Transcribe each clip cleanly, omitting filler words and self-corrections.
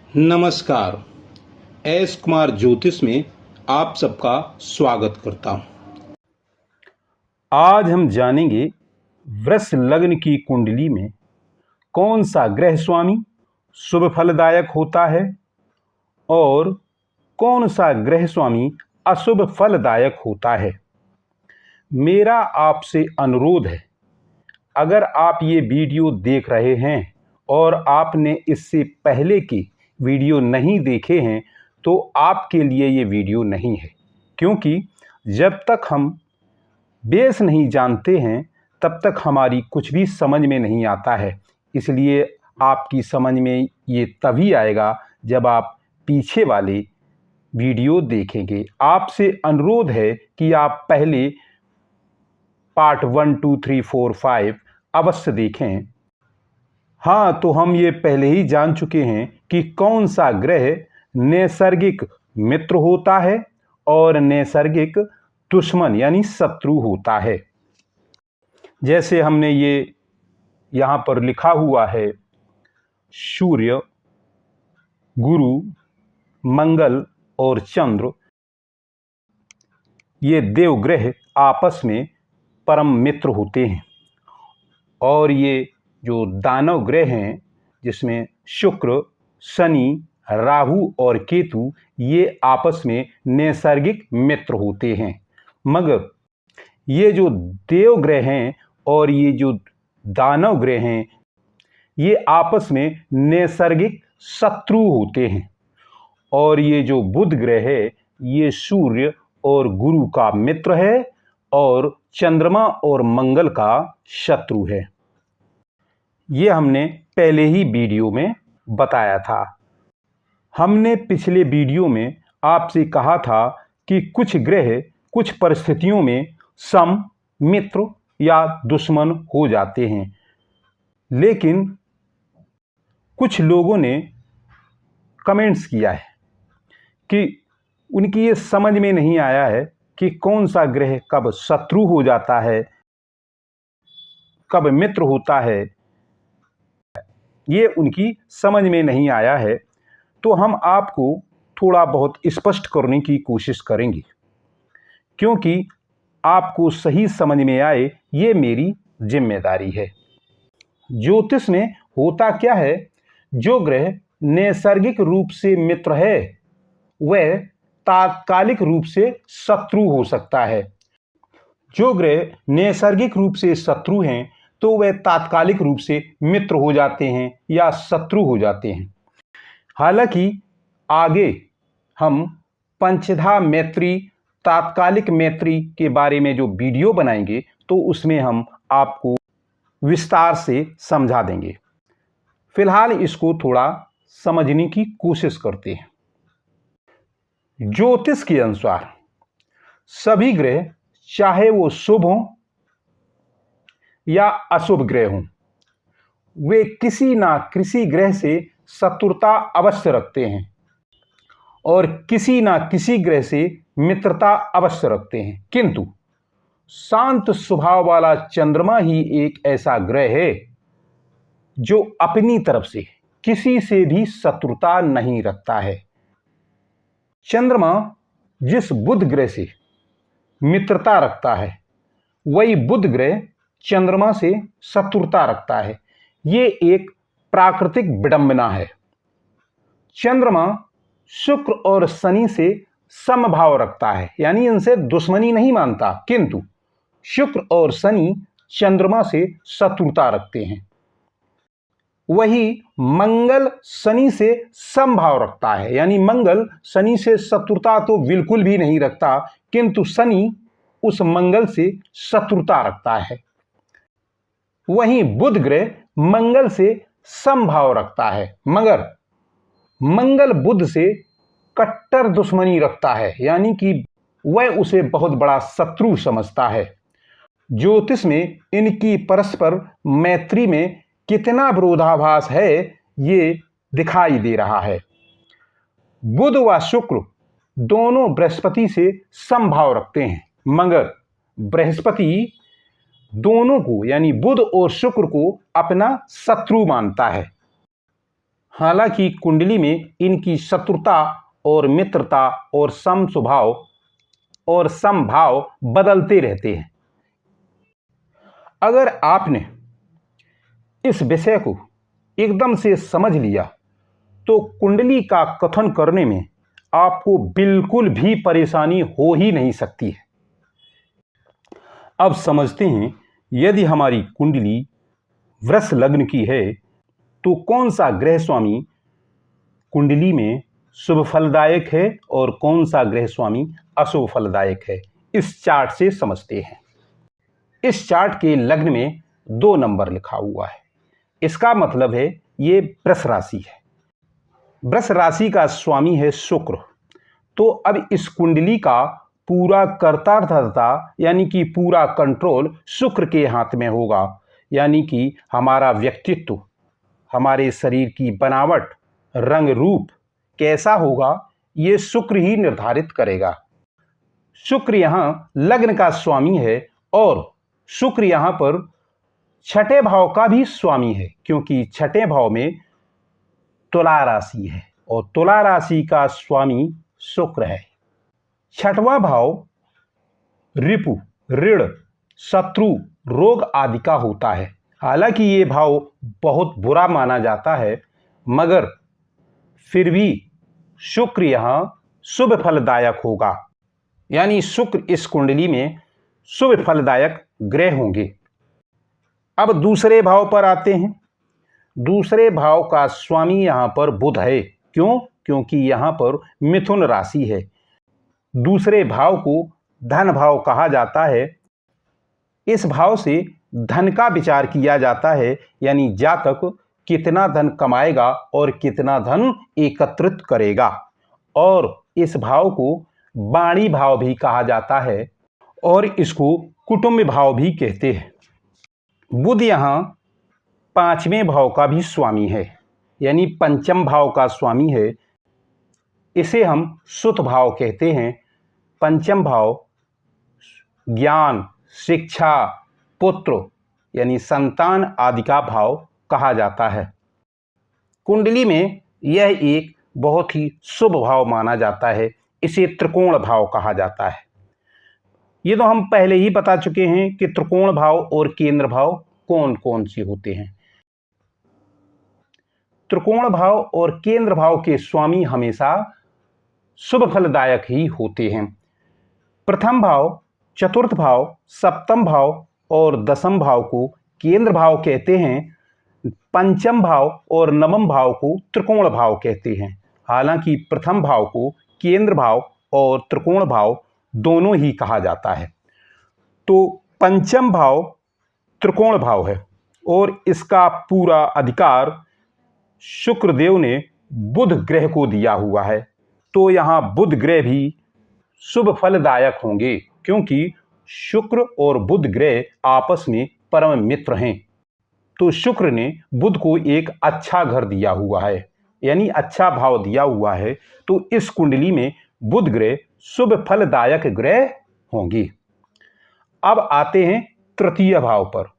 नमस्कार। एस कुमार ज्योतिष में आप सबका स्वागत करता हूं। आज हम जानेंगे वृष लग्न की कुंडली में कौन सा ग्रह स्वामी शुभ फलदायक होता है और कौन सा ग्रह स्वामी अशुभ फलदायक होता है। मेरा आपसे अनुरोध है, अगर आप ये वीडियो देख रहे हैं और आपने इससे पहले की वीडियो नहीं देखे हैं तो आपके लिए ये वीडियो नहीं है, क्योंकि जब तक हम बेस नहीं जानते हैं तब तक हमारी कुछ भी समझ में नहीं आता है। इसलिए आपकी समझ में ये तभी आएगा जब आप पीछे वाले वीडियो देखेंगे। आपसे अनुरोध है कि आप पहले पार्ट 1, 2, 3, 4, 5 अवश्य देखें। हाँ, तो हम ये पहले ही जान चुके हैं कि कौन सा ग्रह नैसर्गिक मित्र होता है और नैसर्गिक दुश्मन यानी शत्रु होता है। जैसे हमने ये यहाँ पर लिखा हुआ है, सूर्य, गुरु, मंगल और चंद्र, ये देवग्रह आपस में परम मित्र होते हैं। और ये जो दानव ग्रह हैं, जिसमें शुक्र, शनि, राहु और केतु, ये आपस में नैसर्गिक मित्र होते हैं। मगर ये जो देव ग्रह हैं और ये जो दानव ग्रह हैं, ये आपस में नैसर्गिक शत्रु होते हैं। और ये जो बुध ग्रह है, ये सूर्य और गुरु का मित्र है और चंद्रमा और मंगल का शत्रु है। ये हमने पहले ही वीडियो में बताया था। हमने पिछले वीडियो में आपसे कहा था कि कुछ ग्रह कुछ परिस्थितियों में सम, मित्र या दुश्मन हो जाते हैं, लेकिन कुछ लोगों ने कमेंट्स किया है कि उनकी ये समझ में नहीं आया है कि कौन सा ग्रह कब शत्रु हो जाता है, कब मित्र होता है। ये उनकी समझ में नहीं आया है, तो हम आपको थोड़ा बहुत स्पष्ट करने की कोशिश करेंगे, क्योंकि आपको सही समझ में आए ये मेरी जिम्मेदारी है। ज्योतिष में होता क्या है, जो ग्रह नैसर्गिक रूप से मित्र है वह तात्कालिक रूप से शत्रु हो सकता है। जो ग्रह नैसर्गिक रूप से शत्रु हैं तो वे तात्कालिक रूप से मित्र हो जाते हैं या शत्रु हो जाते हैं। हालांकि आगे हम पंचधा मैत्री, तात्कालिक मैत्री के बारे में जो वीडियो बनाएंगे तो उसमें हम आपको विस्तार से समझा देंगे। फिलहाल इसको थोड़ा समझने की कोशिश करते हैं। ज्योतिष के अनुसार सभी ग्रह, चाहे वो शुभ हों या अशुभ ग्रह हों, वे किसी ना किसी ग्रह से शत्रुता अवश्य रखते हैं और किसी ना किसी ग्रह से मित्रता अवश्य रखते हैं। किंतु शांत स्वभाव वाला चंद्रमा ही एक ऐसा ग्रह है जो अपनी तरफ से किसी से भी शत्रुता नहीं रखता है। चंद्रमा जिस बुध ग्रह से मित्रता रखता है, वही बुध ग्रह चंद्रमा से शत्रुता रखता है। ये एक प्राकृतिक विडंबना है। चंद्रमा शुक्र और शनि से समभाव रखता है, यानी इनसे दुश्मनी नहीं मानता, किंतु शुक्र और शनि चंद्रमा से शत्रुता रखते हैं। वही मंगल शनि से समभाव रखता है, यानी मंगल शनि से शत्रुता तो बिल्कुल भी नहीं रखता, किंतु शनि उस मंगल से शत्रुता रखता है। वहीं बुध ग्रह मंगल से समभाव रखता है, मगर मंगल बुध से कट्टर दुश्मनी रखता है, यानी कि वह उसे बहुत बड़ा शत्रु समझता है। ज्योतिष में इनकी परस्पर मैत्री में कितना विरोधाभास है ये दिखाई दे रहा है। बुध व शुक्र दोनों बृहस्पति से समभाव रखते हैं, मगर बृहस्पति दोनों को, यानी बुध और शुक्र को, अपना शत्रु मानता है। हालांकि कुंडली में इनकी शत्रुता और मित्रता और समस्वभाव और समभाव बदलते रहते हैं। अगर आपने इस विषय को एकदम से समझ लिया तो कुंडली का कथन करने में आपको बिल्कुल भी परेशानी हो ही नहीं सकती है। अब समझते हैं, यदि हमारी कुंडली वृष लग्न की है तो कौन सा ग्रह स्वामी कुंडली में शुभ फलदायक है और कौन सा ग्रह स्वामी अशुभ फलदायक है, इस चार्ट से समझते हैं। इस चार्ट के लग्न में 2 नंबर लिखा हुआ है, इसका मतलब है ये वृष राशि है। वृष राशि का स्वामी है शुक्र। तो अब इस कुंडली का पूरा कर्ता धर्ता यानी कि पूरा कंट्रोल शुक्र के हाथ में होगा, यानी कि हमारा व्यक्तित्व, हमारे शरीर की बनावट, रंग रूप कैसा होगा ये शुक्र ही निर्धारित करेगा। शुक्र यहाँ लग्न का स्वामी है और शुक्र यहाँ पर छठे भाव का भी स्वामी है, क्योंकि छठे भाव में तुला राशि है और तुला राशि का स्वामी शुक्र है। छठवां भाव रिपु, ऋण, शत्रु, रोग आदि का होता है। हालांकि ये भाव बहुत बुरा माना जाता है, मगर फिर भी शुक्र यहाँ शुभ फलदायक होगा, यानी शुक्र इस कुंडली में शुभ फलदायक ग्रह होंगे। अब दूसरे भाव पर आते हैं। दूसरे भाव का स्वामी यहाँ पर बुध है। क्यों? क्योंकि यहाँ पर मिथुन राशि है। दूसरे भाव को धन भाव कहा जाता है। इस भाव से धन का विचार किया जाता है, यानी जातक कितना धन कमाएगा और कितना धन एकत्रित करेगा। और इस भाव को वाणी भाव भी कहा जाता है और इसको कुटुंब भाव भी कहते हैं। बुध यहाँ 5वें भाव का भी स्वामी है, यानी पंचम भाव का स्वामी है। इसे हम सुत भाव कहते हैं। पंचम भाव ज्ञान, शिक्षा, पुत्र यानी संतान आदि का भाव कहा जाता है। कुंडली में यह एक बहुत ही शुभ भाव माना जाता है। इसे त्रिकोण भाव कहा जाता है। ये तो हम पहले ही बता चुके हैं कि त्रिकोण भाव और केंद्र भाव कौन कौन से होते हैं। त्रिकोण भाव और केंद्र भाव के स्वामी हमेशा शुभ फलदायक ही होते हैं। प्रथम भाव, चतुर्थ भाव, सप्तम भाव और दसम भाव को केंद्र भाव कहते हैं। पंचम भाव और नवम भाव को त्रिकोण भाव कहते हैं। हालांकि प्रथम भाव को केंद्र भाव और त्रिकोण भाव दोनों ही कहा जाता है। तो पंचम भाव त्रिकोण भाव है और इसका पूरा अधिकार शुक्रदेव ने बुध ग्रह को दिया हुआ है। तो यहाँ बुध ग्रह भी शुभ फलदायक होंगे, क्योंकि शुक्र और बुध ग्रह आपस में परम मित्र हैं। तो शुक्र ने बुध को एक अच्छा घर दिया हुआ है, यानी अच्छा भाव दिया हुआ है। तो इस कुंडली में बुध ग्रह शुभ फलदायक ग्रह होंगे। अब आते हैं तृतीय भाव पर।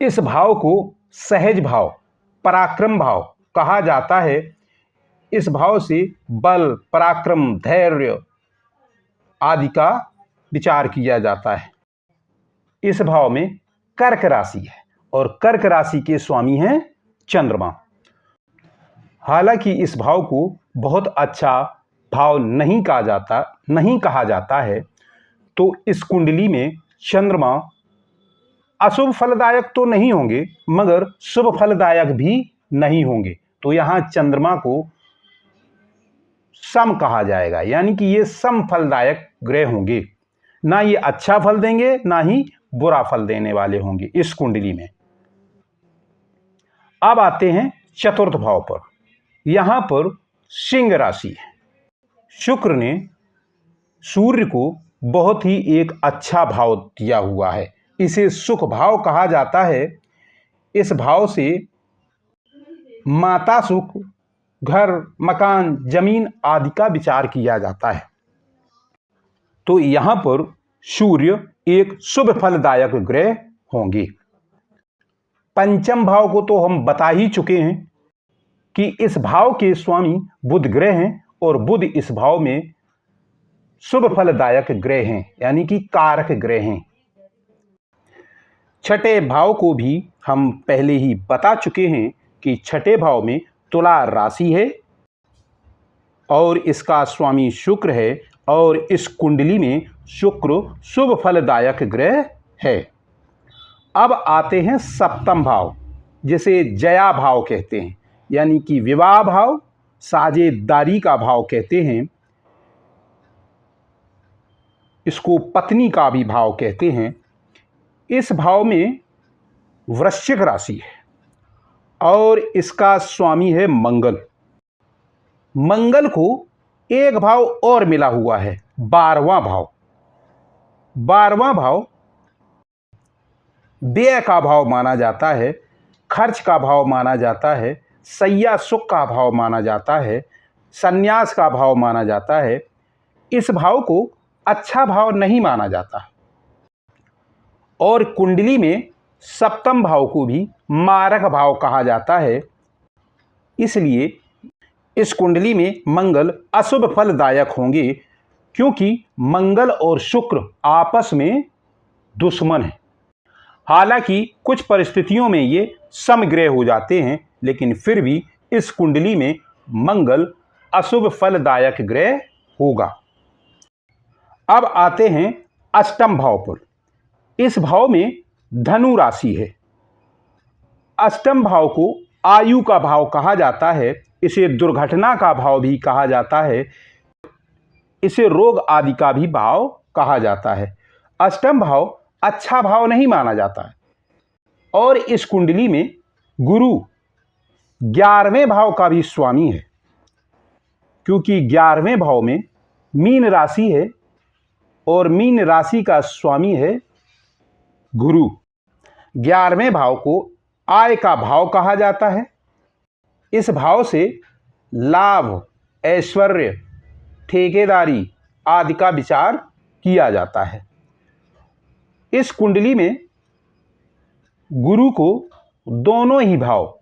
इस भाव को सहज भाव, पराक्रम भाव कहा जाता है। इस भाव से बल, पराक्रम, धैर्य आदि का विचार किया जाता है। इस भाव में कर्क राशि है और कर्क राशि के स्वामी हैं चंद्रमा। हालांकि इस भाव को बहुत अच्छा भाव नहीं कहा जाता है। तो इस कुंडली में चंद्रमा अशुभ फलदायक तो नहीं होंगे, मगर शुभ फलदायक भी नहीं होंगे। तो यहाँ चंद्रमा को सम कहा जाएगा, यानी कि ये सम फलदायक ग्रह होंगे। ना ये अच्छा फल देंगे, ना ही बुरा फल देने वाले होंगे इस कुंडली में। अब आते हैं चतुर्थ भाव पर। यहां पर सिंह राशि है। शुक्र ने सूर्य को बहुत ही एक अच्छा भाव दिया हुआ है। इसे सुख भाव कहा जाता है। इस भाव से माता सुख, घर, मकान, जमीन आदि का विचार किया जाता है। तो यहां पर सूर्य एक शुभ फलदायक ग्रह होंगे। पंचम भाव को तो हम बता ही चुके हैं कि इस भाव के स्वामी बुध ग्रह हैं और बुध इस भाव में शुभ फलदायक ग्रह हैं, यानी कि कारक ग्रह हैं। छठे भाव को भी हम पहले ही बता चुके हैं कि छठे भाव में तुला राशि है और इसका स्वामी शुक्र है और इस कुंडली में शुक्र शुभ फलदायक ग्रह है। अब आते हैं सप्तम भाव, जिसे जया भाव कहते हैं, यानी कि विवाह भाव, साझेदारी का भाव कहते हैं। इसको पत्नी का भी भाव कहते हैं। इस भाव में वृश्चिक राशि है और इसका स्वामी है मंगल। मंगल को एक भाव और मिला हुआ है, 12वां भाव। 12वां भाव व्यय का भाव माना जाता है, खर्च का भाव माना जाता है, सैया सुख का भाव माना जाता है, संन्यास का भाव माना जाता है। इस भाव को अच्छा भाव नहीं माना जाता और कुंडली में सप्तम भाव को भी मारक भाव कहा जाता है। इसलिए इस कुंडली में मंगल अशुभ फलदायक होंगे, क्योंकि मंगल और शुक्र आपस में दुश्मन हैं। हालांकि कुछ परिस्थितियों में ये समग्रह हो जाते हैं, लेकिन फिर भी इस कुंडली में मंगल अशुभ फलदायक ग्रह होगा। अब आते हैं अष्टम भाव पर। इस भाव में धनु राशि है। अष्टम भाव को आयु का भाव कहा जाता है, इसे दुर्घटना का भाव भी कहा जाता है, इसे रोग आदि का भी भाव कहा जाता है। अष्टम भाव अच्छा भाव नहीं माना जाता है और इस कुंडली में गुरु 11वें भाव का भी स्वामी है, क्योंकि 11वें भाव में मीन राशि है और मीन राशि का स्वामी है गुरु। 11वें भाव को आय का भाव कहा जाता है। इस भाव से लाभ, ऐश्वर्य, ठेकेदारी आदि का विचार किया जाता है। इस कुंडली में गुरु को दोनों ही भाव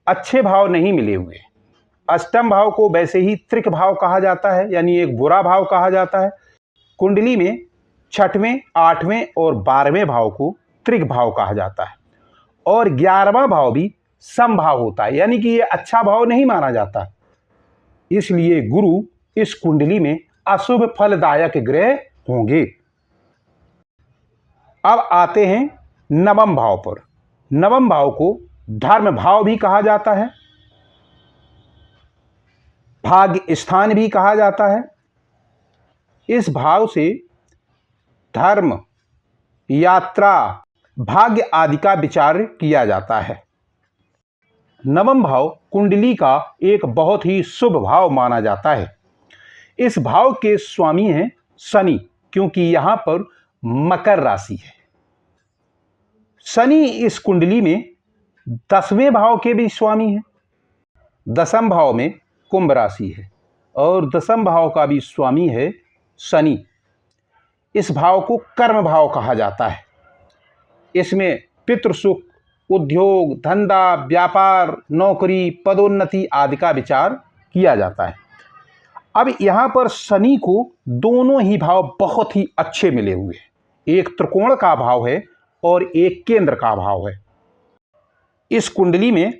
अच्छे भाव नहीं मिले हुए। अष्टम भाव को वैसे ही त्रिक भाव कहा जाता है, यानी एक बुरा भाव कहा जाता है। कुंडली में छठवें, 8वें और 12वें भाव को त्रिक भाव कहा जाता है और 11वां भाव भी समभाव होता है, यानी कि ये अच्छा भाव नहीं माना जाता। इसलिए गुरु इस कुंडली में अशुभ फलदायक ग्रह होंगे। अब आते हैं नवम भाव पर। नवम भाव को धर्म भाव भी कहा जाता है, भाग्य स्थान भी कहा जाता है। इस भाव से धर्म, यात्रा, भाग्य आदि का विचार किया जाता है। नवम भाव कुंडली का एक बहुत ही शुभ भाव माना जाता है। इस भाव के स्वामी हैं शनि, क्योंकि यहाँ पर मकर राशि है। शनि इस कुंडली में 10वें भाव के भी स्वामी हैं। 10म भाव में कुंभ राशि है और 10म भाव का भी स्वामी है शनि। इस भाव को कर्म भाव कहा जाता है। इसमें पितृसुख, उद्योग, धंधा, व्यापार, नौकरी, पदोन्नति आदि का विचार किया जाता है। अब यहाँ पर शनि को दोनों ही भाव बहुत ही अच्छे मिले हुए हैं। एक त्रिकोण का भाव है और एक केंद्र का भाव है। इस कुंडली में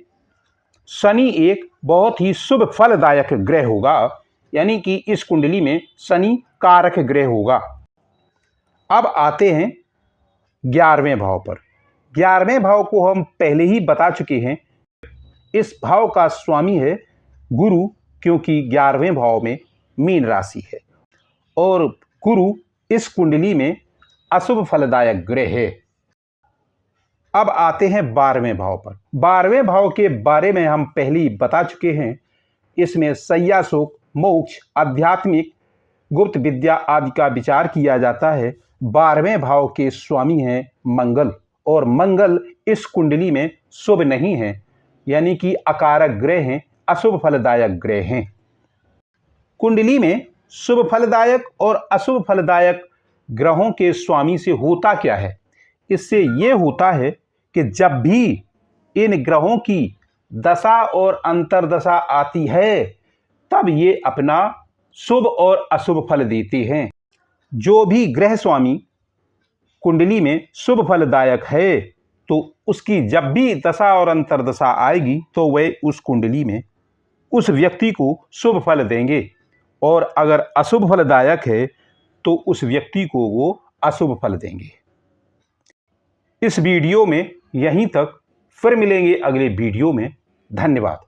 शनि एक बहुत ही शुभ फलदायक ग्रह होगा, यानी कि इस कुंडली में शनि कारक ग्रह होगा। अब आते हैं 11वें भाव पर। 11वें भाव को हम पहले ही बता चुके हैं। इस भाव का स्वामी है गुरु, क्योंकि 11वें भाव में मीन राशि है और गुरु इस कुंडली में अशुभ फलदायक ग्रह है। अब आते हैं 12वें भाव पर। 12वें भाव के बारे में हम पहले ही बता चुके हैं। इसमें सैया सुख, मोक्ष, आध्यात्मिक, गुप्त विद्या आदि का विचार किया जाता है। 12वें भाव के स्वामी हैं मंगल और मंगल इस कुंडली में शुभ नहीं है, यानी कि अकारक ग्रह हैं, अशुभ फलदायक ग्रह हैं। कुंडली में शुभ फलदायक और अशुभ फलदायक ग्रहों के स्वामी से होता क्या है? इससे ये होता है कि जब भी इन ग्रहों की दशा और अंतर्दशा आती है तब ये अपना शुभ और अशुभ फल देते हैं। जो भी ग्रह स्वामी कुंडली में शुभ फलदायक है तो उसकी जब भी दशा और अंतर्दशा आएगी तो वह उस कुंडली में उस व्यक्ति को शुभ फल देंगे, और अगर अशुभ फलदायक है तो उस व्यक्ति को वो अशुभ फल देंगे। इस वीडियो में यहीं तक, फिर मिलेंगे अगले वीडियो में। धन्यवाद।